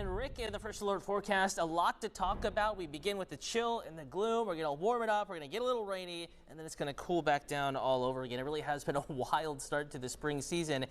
and Rick in the First Alert forecast. A lot to talk about. We begin with the chill and the gloom. We're going to warm it up. We're going to get a little rainy, and then it's going to cool back down all over again. It really has been a wild start to the spring season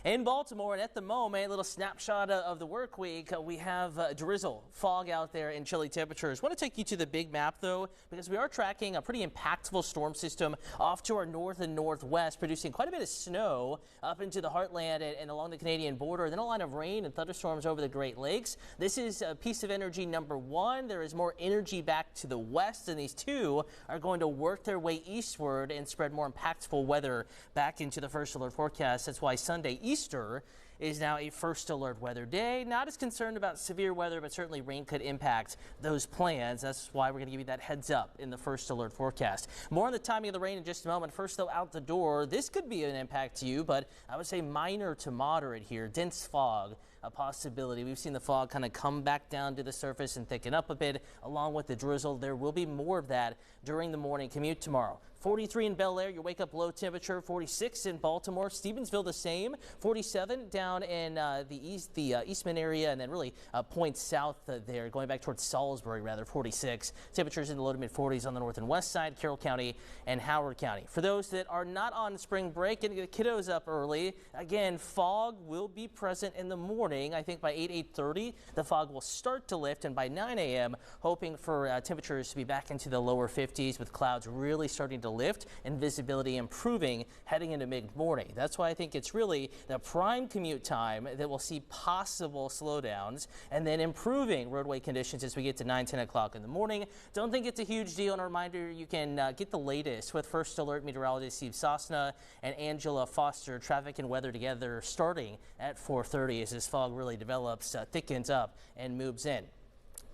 in Baltimore. And at the moment, a little snapshot of the work week. We have drizzle, fog out there, and chilly temperatures. I want to take you to the big map, though, because we are tracking a pretty impactful storm system off to our north and northwest, producing quite a bit of snow up into the heartland and along the Canadian border. Then a line of rain and thunderstorms over the Great Lakes. This is a piece of energy number one. There is more energy back to the west, and these two are going to work their way eastward and spread more impactful weather back into the First Alert forecast. That's why Sunday, Easter, is now a First Alert weather day. Not as concerned about severe weather, but certainly rain could impact those plans. That's why we're going to give you that heads up in the First Alert forecast. More on the timing of the rain in just a moment. First, though, out the door, this could be an impact to you, but I would say minor to moderate here. Dense fog, a possibility. We've seen the fog kind of come back down to the surface and thicken up a bit, along with the drizzle. There will be more of that during the morning commute tomorrow. 43 in Bel Air, your wake-up low temperature. 46 in Baltimore. Stevensville the same. 47 down in the Eastman area, and then really points south there, going back towards Salisbury, rather. 46. Temperatures in the low to mid-40s on the north and west side, Carroll County and Howard County. For those that are not on spring break, getting the kiddos up early, again, fog will be present in the morning. I think by 8:30, the fog will start to lift, and by 9 a.m., hoping for temperatures to be back into the lower 50s, with clouds really starting to lift and visibility improving heading into mid-morning. That's why I think it's really the prime commute time that we'll see possible slowdowns, and then improving roadway conditions as we get to 9-10 o'clock in the morning. Don't think it's a huge deal, and a reminder, you can get the latest with First Alert meteorologist Steve Sosna and Angela Foster. Traffic and weather together starting at 4:30 as this fog really develops, thickens up, and moves in.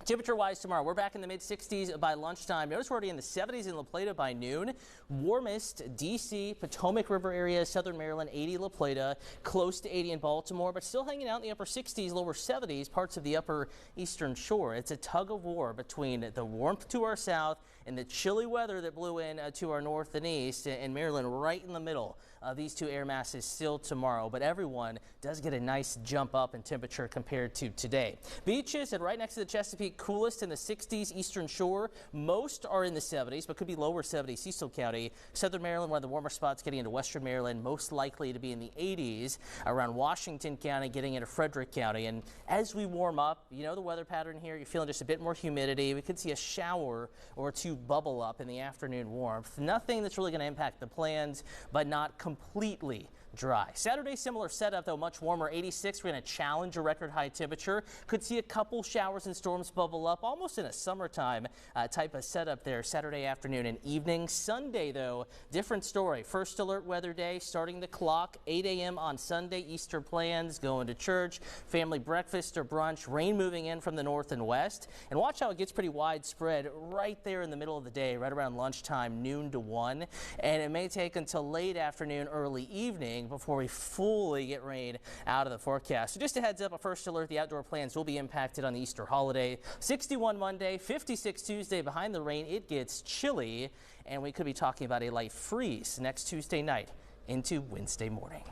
Temperature-wise tomorrow, we're back in the mid-60s by lunchtime. Notice we're already in the 70s in La Plata by noon. Warmest, D.C., Potomac River area, southern Maryland, 80 La Plata, close to 80 in Baltimore, but still hanging out in the upper 60s, lower 70s, parts of the upper eastern shore. It's a tug of war between the warmth to our south and the chilly weather that blew in to our north and east, and Maryland right in the middle of these two air masses still tomorrow. But everyone does get a nice jump up in temperature compared to today. Beaches and right next to the Chesapeake, coolest in the 60s, eastern shore. Most are in the 70s, but could be lower 70s. Cecil County, southern Maryland, one of the warmer spots, getting into western Maryland, most likely to be in the 80s. Around Washington County, getting into Frederick County. And as we warm up, you know the weather pattern here, you're feeling just a bit more humidity. We could see a shower or two bubble up in the afternoon warmth. Nothing that's really going to impact the plans, but not completely dry. Saturday, similar setup, though much warmer. 86. We're going to challenge a record high temperature. Could see a couple showers and storms bubble up, almost in a summertime type of setup there, Saturday afternoon and evening. Sunday, though, different story. First Alert weather day, starting the clock, 8 a.m. on Sunday. Easter plans, going to church, family breakfast or brunch, rain moving in from the north and west. And watch how it gets pretty widespread right there in the middle of the day, right around lunchtime, noon to 1. And it may take until late afternoon, early evening before we fully get rain out of the forecast. So just a heads up, a First Alert, the outdoor plans will be impacted on the Easter holiday. 61 Monday, 56 Tuesday. Behind the rain, it gets chilly, and we could be talking about a light freeze next Tuesday night into Wednesday morning.